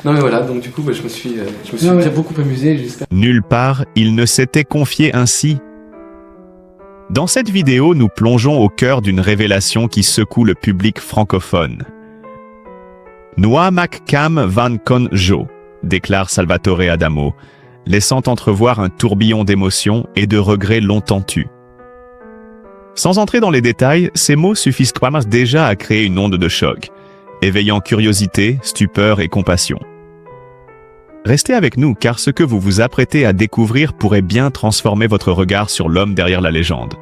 Non mais voilà, donc du coup, je me suis beaucoup amusé jusqu'à... Nulle part, il ne s'était confié ainsi. Dans cette vidéo, nous plongeons au cœur d'une révélation qui secoue le public francophone. Noa Makcam van Conjo, déclare Salvatore Adamo, laissant entrevoir un tourbillon d'émotions et de regrets longtemps tus. Sans entrer dans les détails, ces mots suffisent déjà à créer une onde de choc, éveillant curiosité, stupeur et compassion. Restez avec nous car ce que vous vous apprêtez à découvrir pourrait bien transformer votre regard sur l'homme derrière la légende.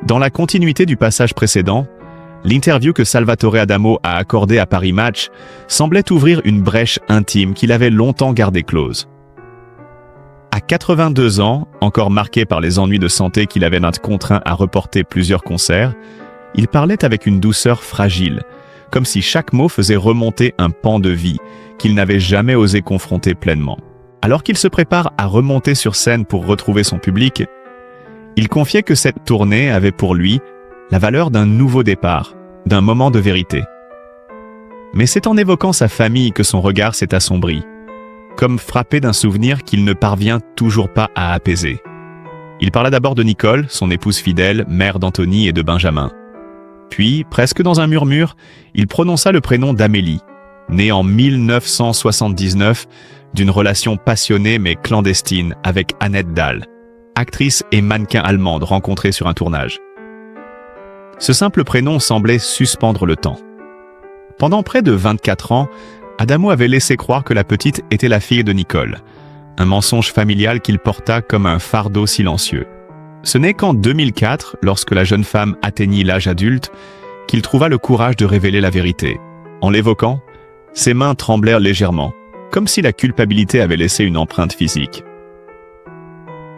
Dans la continuité du passage précédent, l'interview que Salvatore Adamo a accordée à Paris Match semblait ouvrir une brèche intime qu'il avait longtemps gardée close. À 82 ans, encore marqué par les ennuis de santé qu'il avait contraint à reporter plusieurs concerts, il parlait avec une douceur fragile, comme si chaque mot faisait remonter un pan de vie qu'il n'avait jamais osé confronter pleinement. Alors qu'il se prépare à remonter sur scène pour retrouver son public, il confiait que cette tournée avait pour lui la valeur d'un nouveau départ, d'un moment de vérité. Mais c'est en évoquant sa famille que son regard s'est assombri, comme frappé d'un souvenir qu'il ne parvient toujours pas à apaiser. Il parla d'abord de Nicole, son épouse fidèle, mère d'Anthony et de Benjamin. Puis, presque dans un murmure, il prononça le prénom d'Amélie, née en 1979 d'une relation passionnée mais clandestine avec Annette Dahl, actrice et mannequin allemande rencontrée sur un tournage. Ce simple prénom semblait suspendre le temps. Pendant près de 24 ans, Adamo avait laissé croire que la petite était la fille de Nicole, un mensonge familial qu'il porta comme un fardeau silencieux. Ce n'est qu'en 2004, lorsque la jeune femme atteignit l'âge adulte, qu'il trouva le courage de révéler la vérité. En l'évoquant, ses mains tremblèrent légèrement, comme si la culpabilité avait laissé une empreinte physique.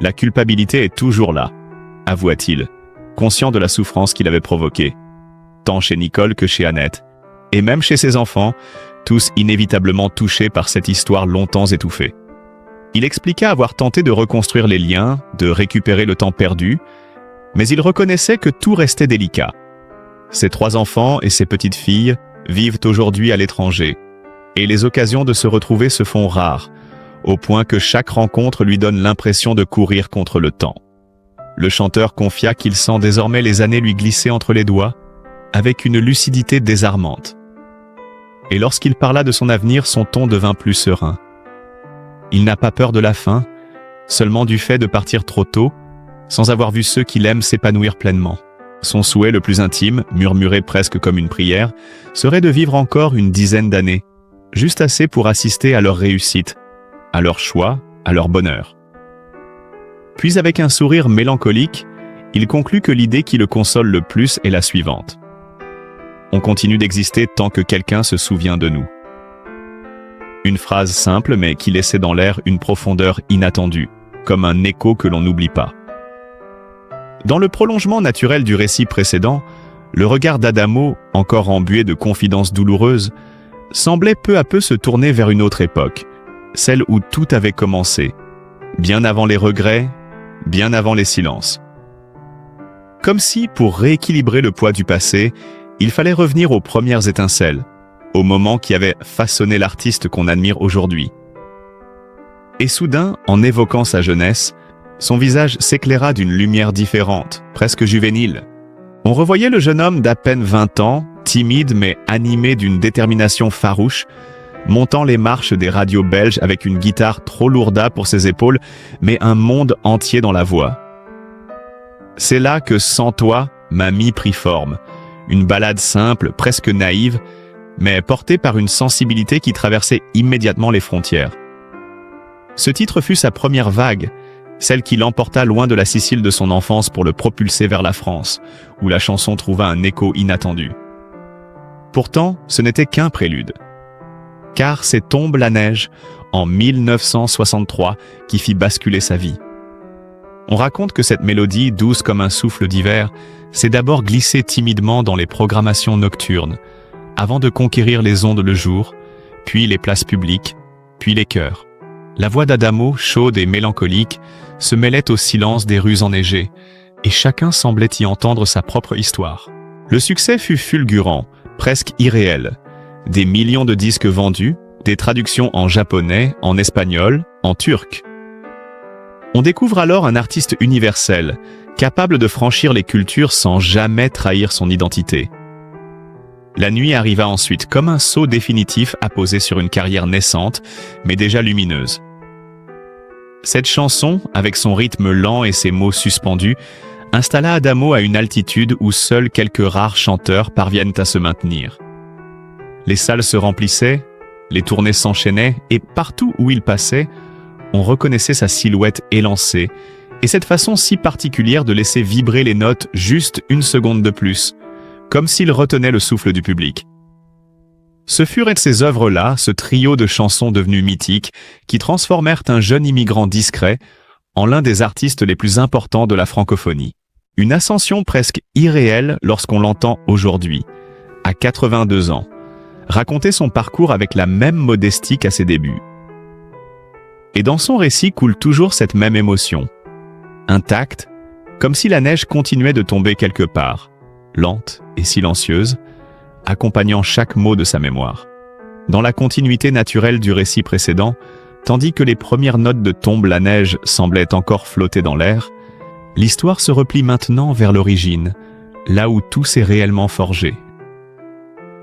La culpabilité est toujours là, avoua-t-il, conscient de la souffrance qu'il avait provoquée, tant chez Nicole que chez Annette, et même chez ses enfants, tous inévitablement touchés par cette histoire longtemps étouffée. Il expliqua avoir tenté de reconstruire les liens, de récupérer le temps perdu, mais il reconnaissait que tout restait délicat. Ses 3 enfants et ses petites filles vivent aujourd'hui à l'étranger, et les occasions de se retrouver se font rares, au point que chaque rencontre lui donne l'impression de courir contre le temps. Le chanteur confia qu'il sent désormais les années lui glisser entre les doigts, avec une lucidité désarmante. Et lorsqu'il parla de son avenir, son ton devint plus serein. Il n'a pas peur de la fin, seulement du fait de partir trop tôt, sans avoir vu ceux qu'il aime s'épanouir pleinement. Son souhait le plus intime, murmuré presque comme une prière, serait de vivre encore une dizaine d'années, juste assez pour assister à leur réussite, à leur choix, à leur bonheur. Puis avec un sourire mélancolique, il conclut que l'idée qui le console le plus est la suivante. On continue d'exister tant que quelqu'un se souvient de nous. Une phrase simple mais qui laissait dans l'air une profondeur inattendue, comme un écho que l'on n'oublie pas. Dans le prolongement naturel du récit précédent, le regard d'Adamo, encore embué de confidences douloureuses, semblait peu à peu se tourner vers une autre époque, celle où tout avait commencé, bien avant les regrets, bien avant les silences. Comme si, pour rééquilibrer le poids du passé, il fallait revenir aux premières étincelles, au moment qui avait façonné l'artiste qu'on admire aujourd'hui. Et soudain, en évoquant sa jeunesse, son visage s'éclaira d'une lumière différente, presque juvénile. On revoyait le jeune homme d'à peine 20 ans, timide mais animé d'une détermination farouche, montant les marches des radios belges avec une guitare trop lourda pour ses épaules, mais un monde entier dans la voix. C'est là que Sans toi, Mamie prit forme, une ballade simple, presque naïve, mais portée par une sensibilité qui traversait immédiatement les frontières. Ce titre fut sa première vague, celle qui l'emporta loin de la Sicile de son enfance pour le propulser vers la France, où la chanson trouva un écho inattendu. Pourtant, ce n'était qu'un prélude. Car c'est Tombe la neige, en 1963, qui fit basculer sa vie. On raconte que cette mélodie, douce comme un souffle d'hiver, s'est d'abord glissée timidement dans les programmations nocturnes, avant de conquérir les ondes le jour, puis les places publiques, puis les chœurs. La voix d'Adamo, chaude et mélancolique, se mêlait au silence des rues enneigées, et chacun semblait y entendre sa propre histoire. Le succès fut fulgurant, presque irréel. Des millions de disques vendus, des traductions en japonais, en espagnol, en turc. On découvre alors un artiste universel, capable de franchir les cultures sans jamais trahir son identité. La nuit arriva ensuite comme un sceau définitif apposé sur une carrière naissante, mais déjà lumineuse. Cette chanson, avec son rythme lent et ses mots suspendus, installa Adamo à une altitude où seuls quelques rares chanteurs parviennent à se maintenir. Les salles se remplissaient, les tournées s'enchaînaient, et partout où il passait, on reconnaissait sa silhouette élancée, et cette façon si particulière de laisser vibrer les notes juste une seconde de plus, comme s'il retenait le souffle du public. Ce furent de ces œuvres-là, ce trio de chansons devenues mythiques, qui transformèrent un jeune immigrant discret en l'un des artistes les plus importants de la francophonie. Une ascension presque irréelle lorsqu'on l'entend aujourd'hui, à 82 ans, raconter son parcours avec la même modestie qu'à ses débuts. Et dans son récit coule toujours cette même émotion, intacte, comme si la neige continuait de tomber quelque part, lente et silencieuse, accompagnant chaque mot de sa mémoire. Dans la continuité naturelle du récit précédent, tandis que les premières notes de Tombe la neige semblaient encore flotter dans l'air, l'histoire se replie maintenant vers l'origine, là où tout s'est réellement forgé.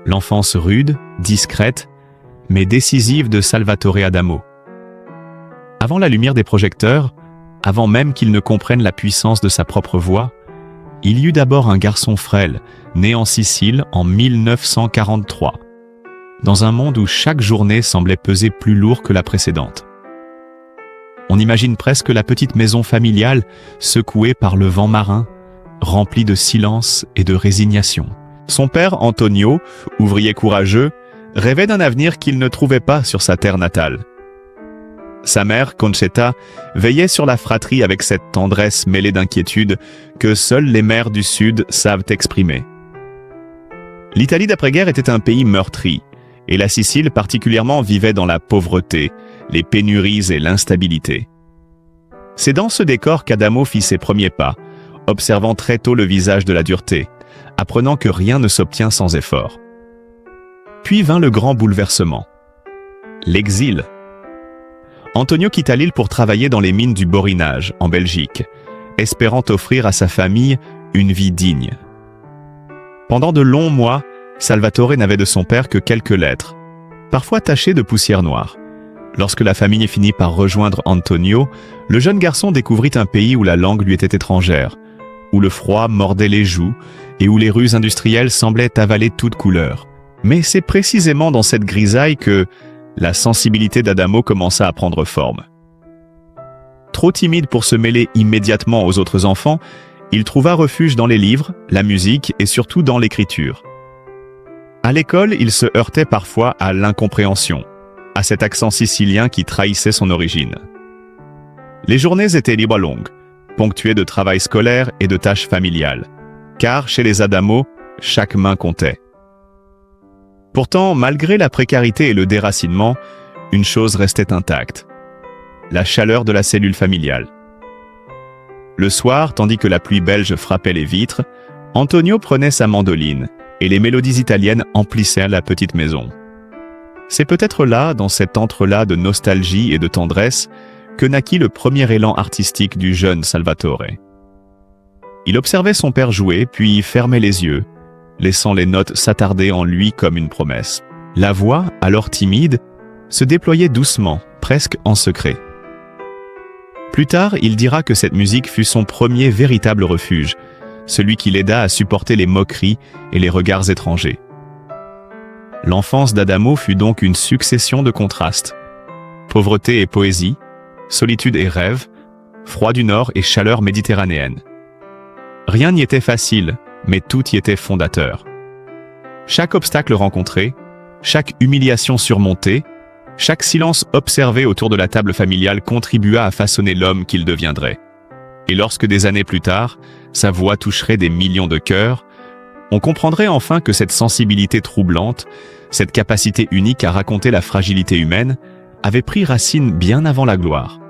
L'enfance rude, discrète, mais décisive de Salvatore Adamo. Avant la lumière des projecteurs, avant même qu'il ne comprenne la puissance de sa propre voix, il y eut d'abord un garçon frêle, né en Sicile en 1943, dans un monde où chaque journée semblait peser plus lourd que la précédente. On imagine presque la petite maison familiale secouée par le vent marin, remplie de silence et de résignation. Son père, Antonio, ouvrier courageux, rêvait d'un avenir qu'il ne trouvait pas sur sa terre natale. Sa mère, Concetta, veillait sur la fratrie avec cette tendresse mêlée d'inquiétude que seules les mères du Sud savent exprimer. L'Italie d'après-guerre était un pays meurtri, et la Sicile particulièrement vivait dans la pauvreté, les pénuries et l'instabilité. C'est dans ce décor qu'Adamo fit ses premiers pas, observant très tôt le visage de la dureté, apprenant que rien ne s'obtient sans effort. Puis vint le grand bouleversement. L'exil. Antonio quitta l'île pour travailler dans les mines du Borinage, en Belgique, espérant offrir à sa famille une vie digne. Pendant de longs mois, Salvatore n'avait de son père que quelques lettres, parfois tachées de poussière noire. Lorsque la famille finit par rejoindre Antonio, le jeune garçon découvrit un pays où la langue lui était étrangère, où le froid mordait les joues et où les rues industrielles semblaient avaler toute couleur. Mais c'est précisément dans cette grisaille que la sensibilité d'Adamo commença à prendre forme. Trop timide pour se mêler immédiatement aux autres enfants, il trouva refuge dans les livres, la musique et surtout dans l'écriture. À l'école, il se heurtait parfois à l'incompréhension, à cet accent sicilien qui trahissait son origine. Les journées étaient libres longues, ponctuées de travail scolaire et de tâches familiales, car chez les Adamo, chaque main comptait. Pourtant, malgré la précarité et le déracinement, une chose restait intacte, la chaleur de la cellule familiale. Le soir, tandis que la pluie belge frappait les vitres, Antonio prenait sa mandoline et les mélodies italiennes emplissaient la petite maison. C'est peut-être là, dans cet entrelac de nostalgie et de tendresse, que naquit le premier élan artistique du jeune Salvatore. Il observait son père jouer, puis fermait les yeux, laissant les notes s'attarder en lui comme une promesse. La voix, alors timide, se déployait doucement, presque en secret. Plus tard, il dira que cette musique fut son premier véritable refuge, celui qui l'aida à supporter les moqueries et les regards étrangers. L'enfance d'Adamo fut donc une succession de contrastes. Pauvreté et poésie, solitude et rêve, froid du nord et chaleur méditerranéenne. Rien n'y était facile, mais tout y était fondateur. Chaque obstacle rencontré, chaque humiliation surmontée, chaque silence observé autour de la table familiale contribua à façonner l'homme qu'il deviendrait. Et lorsque des années plus tard, sa voix toucherait des millions de cœurs, on comprendrait enfin que cette sensibilité troublante, cette capacité unique à raconter la fragilité humaine, avait pris racine bien avant la gloire.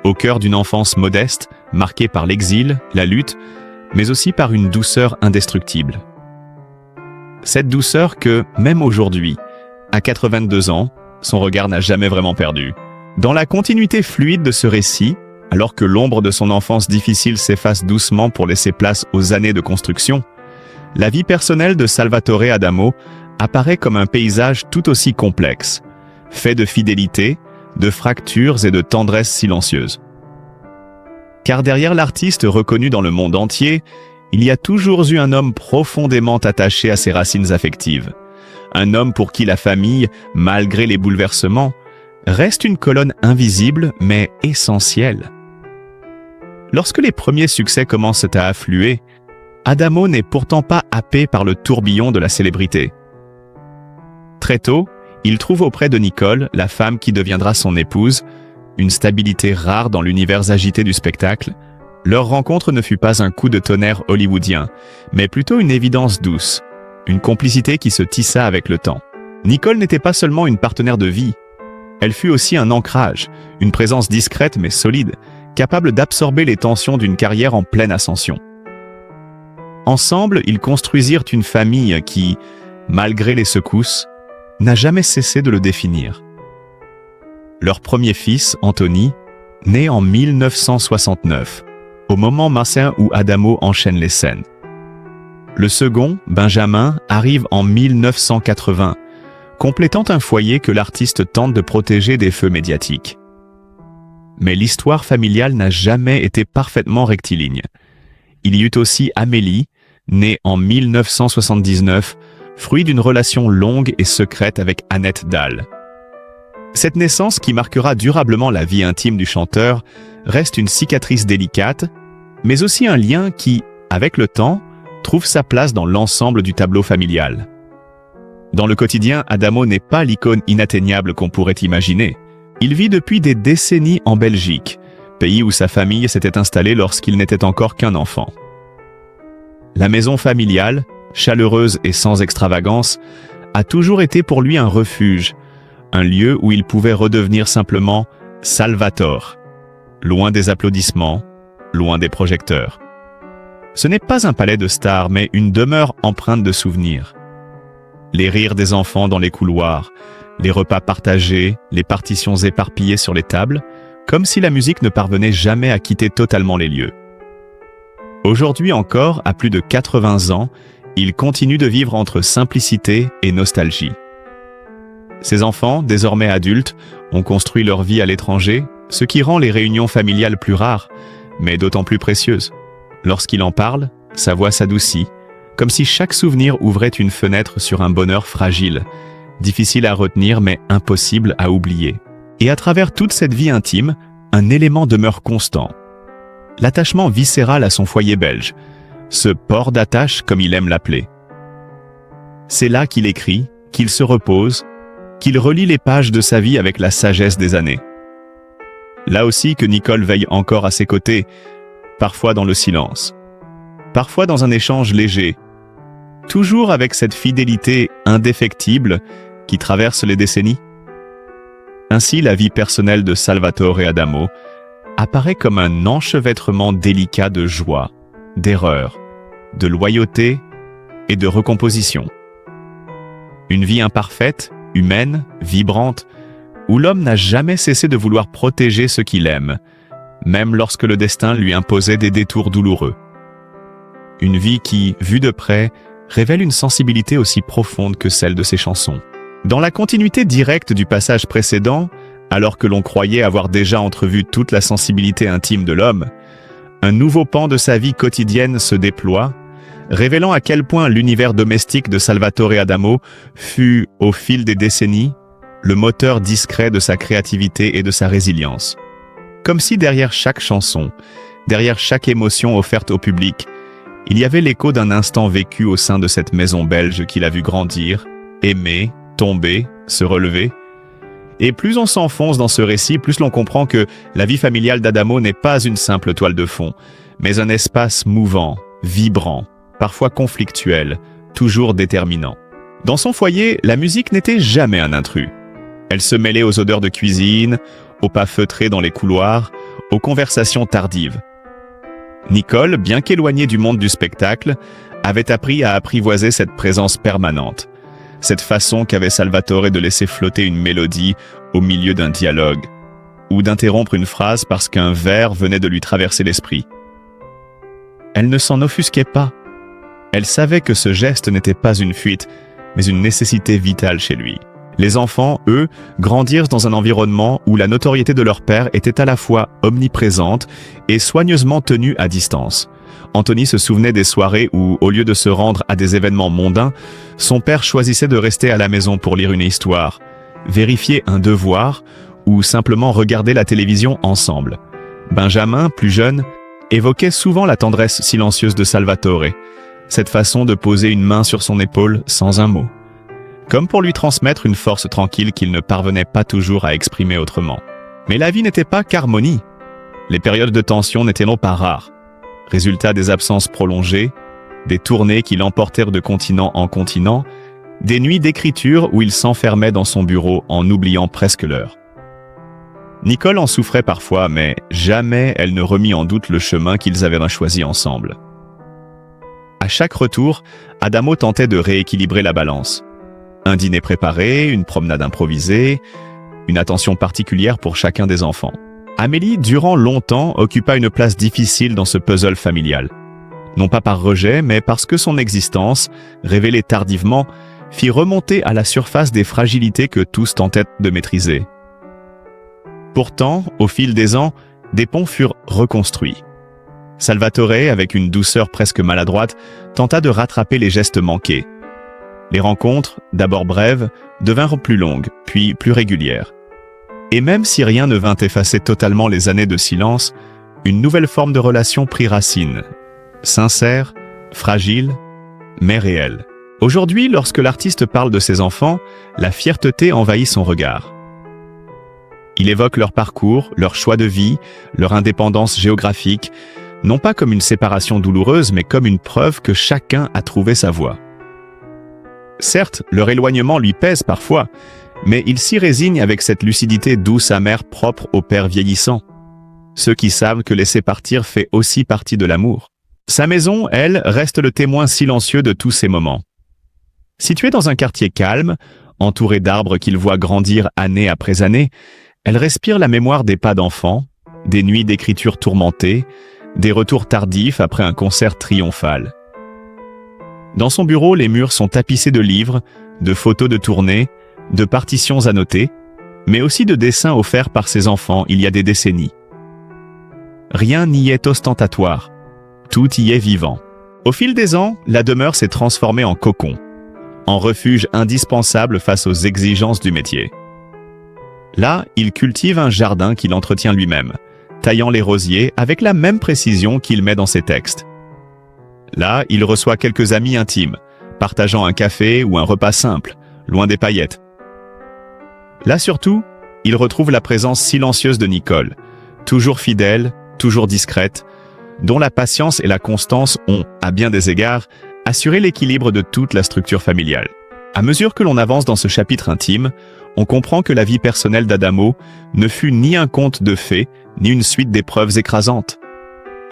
Au cœur d'une enfance modeste, marquée par l'exil, la lutte, mais aussi par une douceur indestructible. Cette douceur que, même aujourd'hui, à 82 ans, son regard n'a jamais vraiment perdu. Dans la continuité fluide de ce récit, alors que l'ombre de son enfance difficile s'efface doucement pour laisser place aux années de construction, la vie personnelle de Salvatore Adamo apparaît comme un paysage tout aussi complexe, fait de fidélité, de fractures et de tendresse silencieuse. Car derrière l'artiste reconnu dans le monde entier, il y a toujours eu un homme profondément attaché à ses racines affectives. Un homme pour qui la famille, malgré les bouleversements, reste une colonne invisible mais essentielle. Lorsque les premiers succès commencent à affluer, Adamo n'est pourtant pas happé par le tourbillon de la célébrité. Très tôt, il trouve auprès de Nicole, la femme qui deviendra son épouse, une stabilité rare dans l'univers agité du spectacle. Leur rencontre ne fut pas un coup de tonnerre hollywoodien, mais plutôt une évidence douce, une complicité qui se tissa avec le temps. Nicole n'était pas seulement une partenaire de vie, elle fut aussi un ancrage, une présence discrète mais solide, capable d'absorber les tensions d'une carrière en pleine ascension. Ensemble, ils construisirent une famille qui, malgré les secousses, n'a jamais cessé de le définir. Leur premier fils, Anthony, né en 1969, au moment massin où Adamo enchaîne les scènes. Le second, Benjamin, arrive en 1980, complétant un foyer que l'artiste tente de protéger des feux médiatiques. Mais l'histoire familiale n'a jamais été parfaitement rectiligne. Il y eut aussi Amélie, née en 1979, fruit d'une relation longue et secrète avec Annette Dahl. Cette naissance, qui marquera durablement la vie intime du chanteur, reste une cicatrice délicate, mais aussi un lien qui, avec le temps, trouve sa place dans l'ensemble du tableau familial. Dans le quotidien, Adamo n'est pas l'icône inatteignable qu'on pourrait imaginer. Il vit depuis des décennies en Belgique, pays où sa famille s'était installée lorsqu'il n'était encore qu'un enfant. La maison familiale, chaleureuse et sans extravagance, a toujours été pour lui un refuge, un lieu où il pouvait redevenir simplement Salvatore, loin des applaudissements, loin des projecteurs. Ce n'est pas un palais de stars, mais une demeure empreinte de souvenirs. Les rires des enfants dans les couloirs, les repas partagés, les partitions éparpillées sur les tables, comme si la musique ne parvenait jamais à quitter totalement les lieux. Aujourd'hui encore, à plus de 80 ans, il continue de vivre entre simplicité et nostalgie. Ses enfants, désormais adultes, ont construit leur vie à l'étranger, ce qui rend les réunions familiales plus rares, mais d'autant plus précieuses. Lorsqu'il en parle, sa voix s'adoucit, comme si chaque souvenir ouvrait une fenêtre sur un bonheur fragile, difficile à retenir mais impossible à oublier. Et à travers toute cette vie intime, un élément demeure constant. L'attachement viscéral à son foyer belge, ce port d'attache comme il aime l'appeler. C'est là qu'il écrit, qu'il se repose, qu'il relit les pages de sa vie avec la sagesse des années. Là aussi que Nicole veille encore à ses côtés, parfois dans le silence, parfois dans un échange léger, toujours avec cette fidélité indéfectible qui traverse les décennies. Ainsi, la vie personnelle de Salvatore Adamo apparaît comme un enchevêtrement délicat de joie, d'erreur, de loyauté et de recomposition. Une vie imparfaite, humaine, vibrante, où l'homme n'a jamais cessé de vouloir protéger ce qu'il aime, même lorsque le destin lui imposait des détours douloureux. Une vie qui, vue de près, révèle une sensibilité aussi profonde que celle de ses chansons. Dans la continuité directe du passage précédent, alors que l'on croyait avoir déjà entrevu toute la sensibilité intime de l'homme, un nouveau pan de sa vie quotidienne se déploie, révélant à quel point l'univers domestique de Salvatore Adamo fut, au fil des décennies, le moteur discret de sa créativité et de sa résilience. Comme si derrière chaque chanson, derrière chaque émotion offerte au public, il y avait l'écho d'un instant vécu au sein de cette maison belge qu'il a vu grandir, aimer, tomber, se relever. Et plus on s'enfonce dans ce récit, plus l'on comprend que la vie familiale d'Adamo n'est pas une simple toile de fond, mais un espace mouvant, vibrant, parfois conflictuel, toujours déterminant. Dans son foyer, la musique n'était jamais un intrus. Elle se mêlait aux odeurs de cuisine, aux pas feutrés dans les couloirs, aux conversations tardives. Nicole, bien qu'éloignée du monde du spectacle, avait appris à apprivoiser cette présence permanente, cette façon qu'avait Salvatore de laisser flotter une mélodie au milieu d'un dialogue, ou d'interrompre une phrase parce qu'un vers venait de lui traverser l'esprit. Elle ne s'en offusquait pas. Elle savait que ce geste n'était pas une fuite, mais une nécessité vitale chez lui. Les enfants, eux, grandirent dans un environnement où la notoriété de leur père était à la fois omniprésente et soigneusement tenue à distance. Anthony se souvenait des soirées où, au lieu de se rendre à des événements mondains, son père choisissait de rester à la maison pour lire une histoire, vérifier un devoir ou simplement regarder la télévision ensemble. Benjamin, plus jeune, évoquait souvent la tendresse silencieuse de Salvatore, cette façon de poser une main sur son épaule sans un mot, comme pour lui transmettre une force tranquille qu'il ne parvenait pas toujours à exprimer autrement. Mais la vie n'était pas qu'harmonie. Les périodes de tension n'étaient non pas rares. Résultat des absences prolongées, des tournées qui l'emportèrent de continent en continent, des nuits d'écriture où il s'enfermait dans son bureau en oubliant presque l'heure. Nicole en souffrait parfois, mais jamais elle ne remit en doute le chemin qu'ils avaient choisi ensemble. À chaque retour, Adamo tentait de rééquilibrer la balance. Un dîner préparé, une promenade improvisée, une attention particulière pour chacun des enfants. Amélie, durant longtemps, occupa une place difficile dans ce puzzle familial. Non pas par rejet, mais parce que son existence, révélée tardivement, fit remonter à la surface des fragilités que tous tentaient de maîtriser. Pourtant, au fil des ans, des ponts furent reconstruits. Salvatore, avec une douceur presque maladroite, tenta de rattraper les gestes manqués. Les rencontres, d'abord brèves, devinrent plus longues, puis plus régulières. Et même si rien ne vint effacer totalement les années de silence, une nouvelle forme de relation prit racine. Sincère, fragile, mais réelle. Aujourd'hui, lorsque l'artiste parle de ses enfants, la fierté envahit son regard. Il évoque leur parcours, leur choix de vie, leur indépendance géographique, non pas comme une séparation douloureuse, mais comme une preuve que chacun a trouvé sa voie. Certes, leur éloignement lui pèse parfois, mais il s'y résigne avec cette lucidité douce amère propre aux pères vieillissants. Ceux qui savent que laisser partir fait aussi partie de l'amour. Sa maison, elle, reste le témoin silencieux de tous ces moments. Située dans un quartier calme, entourée d'arbres qu'il voit grandir année après année, elle respire la mémoire des pas d'enfants, des nuits d'écriture tourmentées, des retours tardifs après un concert triomphal. Dans son bureau, les murs sont tapissés de livres, de photos de tournée, de partitions annotées, mais aussi de dessins offerts par ses enfants il y a des décennies. Rien n'y est ostentatoire, tout y est vivant. Au fil des ans, la demeure s'est transformée en cocon, en refuge indispensable face aux exigences du métier. Là, il cultive un jardin qu'il entretient lui-même, taillant les rosiers avec la même précision qu'il met dans ses textes. Là, il reçoit quelques amis intimes, partageant un café ou un repas simple, loin des paillettes. Là surtout, il retrouve la présence silencieuse de Nicole, toujours fidèle, toujours discrète, dont la patience et la constance ont, à bien des égards, assuré l'équilibre de toute la structure familiale. À mesure que l'on avance dans ce chapitre intime, on comprend que la vie personnelle d'Adamo ne fut ni un conte de fées, ni une suite d'épreuves écrasantes.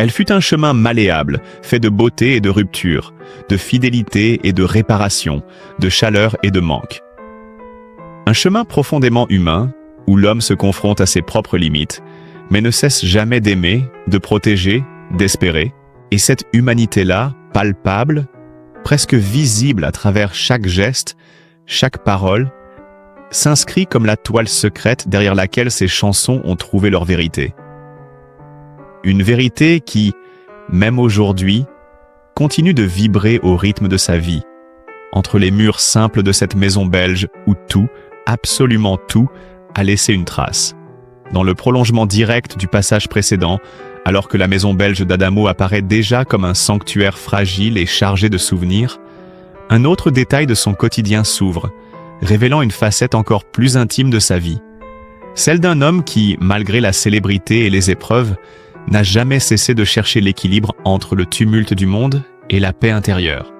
Elle fut un chemin malléable, fait de beauté et de rupture, de fidélité et de réparation, de chaleur et de manque. Un chemin profondément humain, où l'homme se confronte à ses propres limites, mais ne cesse jamais d'aimer, de protéger, d'espérer. Et cette humanité-là, palpable, presque visible à travers chaque geste, chaque parole, s'inscrit comme la toile secrète derrière laquelle ces chansons ont trouvé leur vérité. Une vérité qui, même aujourd'hui, continue de vibrer au rythme de sa vie, entre les murs simples de cette maison belge où tout, absolument tout, a laissé une trace. Dans le prolongement direct du passage précédent, alors que la maison belge d'Adamo apparaît déjà comme un sanctuaire fragile et chargé de souvenirs, un autre détail de son quotidien s'ouvre, révélant une facette encore plus intime de sa vie. Celle d'un homme qui, malgré la célébrité et les épreuves, n'a jamais cessé de chercher l'équilibre entre le tumulte du monde et la paix intérieure.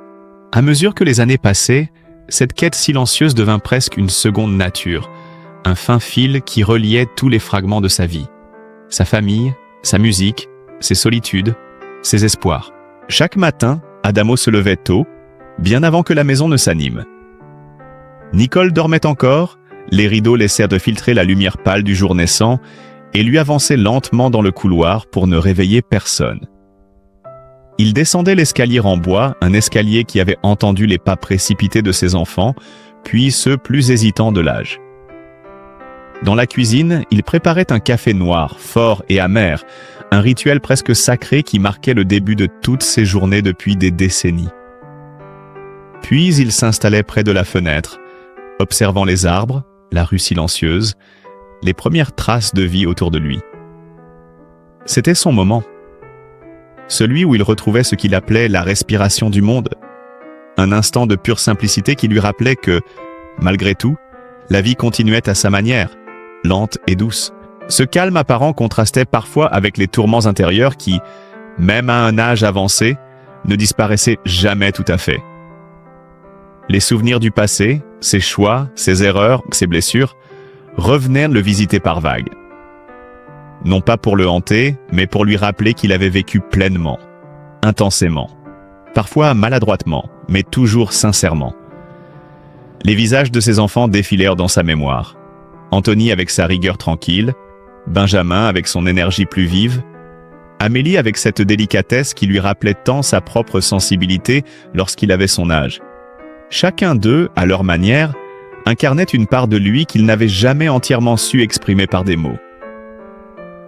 À mesure que les années passaient, cette quête silencieuse devint presque une seconde nature, un fin fil qui reliait tous les fragments de sa vie. Sa famille, sa musique, ses solitudes, ses espoirs. Chaque matin, Adamo se levait tôt, bien avant que la maison ne s'anime. Nicole dormait encore, les rideaux laissèrent de filtrer la lumière pâle du jour naissant et lui avançait lentement dans le couloir pour ne réveiller personne. Il descendait l'escalier en bois, un escalier qui avait entendu les pas précipités de ses enfants, puis ceux plus hésitants de l'âge. Dans la cuisine, il préparait un café noir, fort et amer, un rituel presque sacré qui marquait le début de toutes ses journées depuis des décennies. Puis il s'installait près de la fenêtre, observant les arbres, la rue silencieuse, les premières traces de vie autour de lui. C'était son moment. Celui où il retrouvait ce qu'il appelait la respiration du monde. Un instant de pure simplicité qui lui rappelait que, malgré tout, la vie continuait à sa manière, lente et douce. Ce calme apparent contrastait parfois avec les tourments intérieurs qui, même à un âge avancé, ne disparaissaient jamais tout à fait. Les souvenirs du passé, ses choix, ses erreurs, ses blessures, revenaient le visiter par vagues. Non pas pour le hanter, mais pour lui rappeler qu'il avait vécu pleinement, intensément, parfois maladroitement, mais toujours sincèrement. Les visages de ses enfants défilèrent dans sa mémoire. Anthony avec sa rigueur tranquille, Benjamin avec son énergie plus vive, Amélie avec cette délicatesse qui lui rappelait tant sa propre sensibilité lorsqu'il avait son âge. Chacun d'eux, à leur manière, incarnait une part de lui qu'il n'avait jamais entièrement su exprimer par des mots.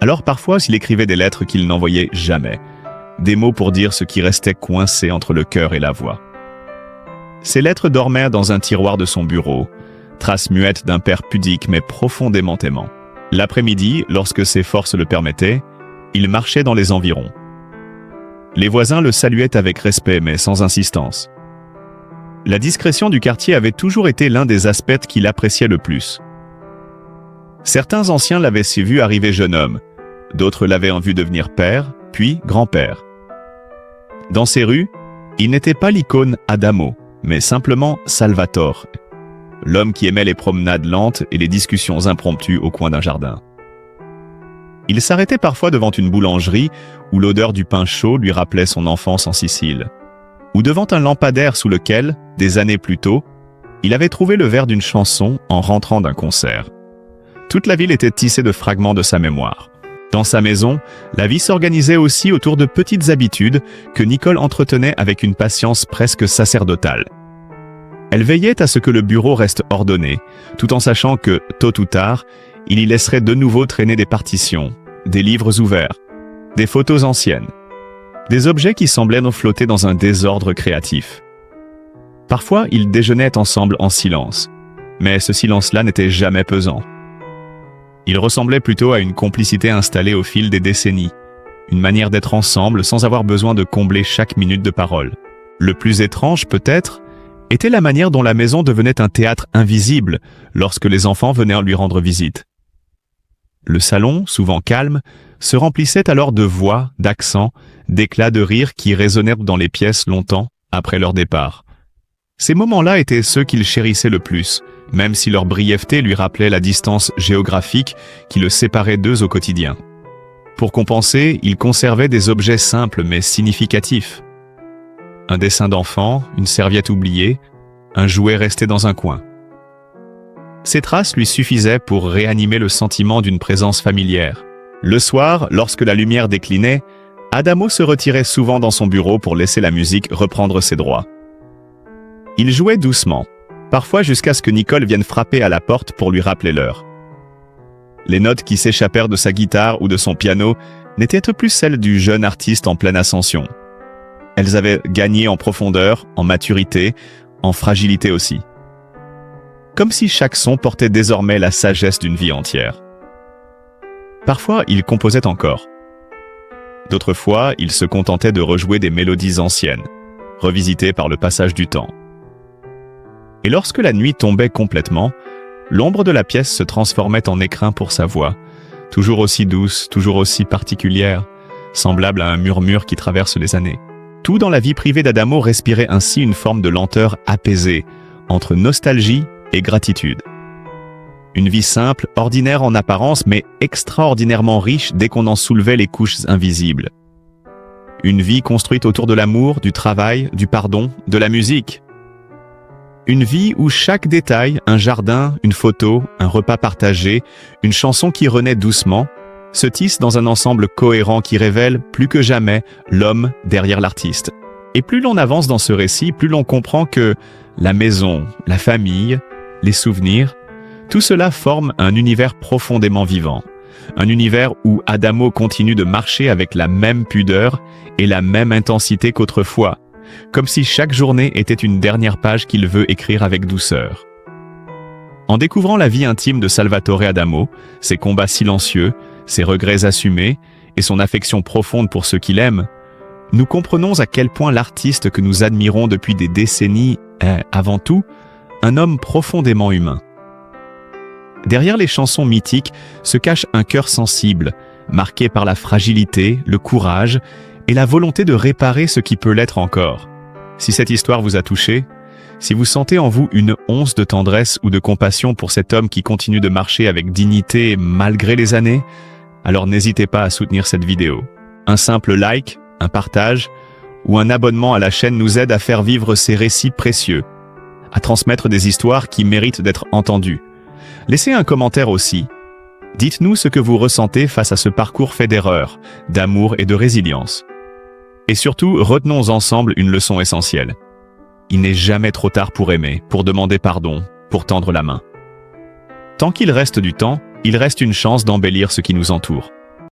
Alors parfois, il écrivait des lettres qu'il n'envoyait jamais, des mots pour dire ce qui restait coincé entre le cœur et la voix. Ces lettres dormaient dans un tiroir de son bureau, traces muettes d'un père pudique mais profondément aimant. L'après-midi, lorsque ses forces le permettaient, il marchait dans les environs. Les voisins le saluaient avec respect mais sans insistance. La discrétion du quartier avait toujours été l'un des aspects qu'il appréciait le plus. Certains anciens l'avaient vu arriver jeune homme, d'autres l'avaient en vue devenir père, puis grand-père. Dans ces rues, il n'était pas l'icône Adamo, mais simplement Salvatore, l'homme qui aimait les promenades lentes et les discussions impromptues au coin d'un jardin. Il s'arrêtait parfois devant une boulangerie où l'odeur du pain chaud lui rappelait son enfance en Sicile, ou devant un lampadaire sous lequel, des années plus tôt, il avait trouvé le vers d'une chanson en rentrant d'un concert. Toute la ville était tissée de fragments de sa mémoire. Dans sa maison, la vie s'organisait aussi autour de petites habitudes que Nicole entretenait avec une patience presque sacerdotale. Elle veillait à ce que le bureau reste ordonné, tout en sachant que, tôt ou tard, il y laisserait de nouveau traîner des partitions, des livres ouverts, des photos anciennes, des objets qui semblaient nous flotter dans un désordre créatif. Parfois, ils déjeunaient ensemble en silence, mais ce silence-là n'était jamais pesant. Il ressemblait plutôt à une complicité installée au fil des décennies, une manière d'être ensemble sans avoir besoin de combler chaque minute de parole. Le plus étrange, peut-être, était la manière dont la maison devenait un théâtre invisible lorsque les enfants venaient lui rendre visite. Le salon, souvent calme, se remplissait alors de voix, d'accents, d'éclats de rire qui résonnèrent dans les pièces longtemps après leur départ. Ces moments-là étaient ceux qu'il chérissait le plus, même si leur brièveté lui rappelait la distance géographique qui le séparait d'eux au quotidien. Pour compenser, il conservait des objets simples mais significatifs. Un dessin d'enfant, une serviette oubliée, un jouet resté dans un coin. Ces traces lui suffisaient pour réanimer le sentiment d'une présence familière. Le soir, lorsque la lumière déclinait, Adamo se retirait souvent dans son bureau pour laisser la musique reprendre ses droits. Il jouait doucement, parfois jusqu'à ce que Nicole vienne frapper à la porte pour lui rappeler l'heure. Les notes qui s'échappèrent de sa guitare ou de son piano n'étaient plus celles du jeune artiste en pleine ascension. Elles avaient gagné en profondeur, en maturité, en fragilité aussi. Comme si chaque son portait désormais la sagesse d'une vie entière. Parfois, il composait encore. D'autres fois, il se contentait de rejouer des mélodies anciennes, revisitées par le passage du temps. Et lorsque la nuit tombait complètement, l'ombre de la pièce se transformait en écrin pour sa voix, toujours aussi douce, toujours aussi particulière, semblable à un murmure qui traverse les années. Tout dans la vie privée d'Adamo respirait ainsi une forme de lenteur apaisée, entre nostalgie et gratitude. Une vie simple, ordinaire en apparence, mais extraordinairement riche dès qu'on en soulevait les couches invisibles. Une vie construite autour de l'amour, du travail, du pardon, de la musique. Une vie où chaque détail, un jardin, une photo, un repas partagé, une chanson qui renaît doucement, se tisse dans un ensemble cohérent qui révèle plus que jamais l'homme derrière l'artiste. Et plus l'on avance dans ce récit, plus l'on comprend que la maison, la famille, les souvenirs, tout cela forme un univers profondément vivant. Un univers où Adamo continue de marcher avec la même pudeur et la même intensité qu'autrefois, comme si chaque journée était une dernière page qu'il veut écrire avec douceur. En découvrant la vie intime de Salvatore Adamo, ses combats silencieux, ses regrets assumés et son affection profonde pour ceux qu'il aime, nous comprenons à quel point l'artiste que nous admirons depuis des décennies est, avant tout, un homme profondément humain. Derrière les chansons mythiques se cache un cœur sensible, marqué par la fragilité, le courage et la volonté de réparer ce qui peut l'être encore. Si cette histoire vous a touché, si vous sentez en vous une once de tendresse ou de compassion pour cet homme qui continue de marcher avec dignité malgré les années, alors n'hésitez pas à soutenir cette vidéo. Un simple like, un partage ou un abonnement à la chaîne nous aide à faire vivre ces récits précieux, à transmettre des histoires qui méritent d'être entendues. Laissez un commentaire aussi. Dites-nous ce que vous ressentez face à ce parcours fait d'erreurs, d'amour et de résilience. Et surtout, retenons ensemble une leçon essentielle. Il n'est jamais trop tard pour aimer, pour demander pardon, pour tendre la main. Tant qu'il reste du temps, il reste une chance d'embellir ce qui nous entoure.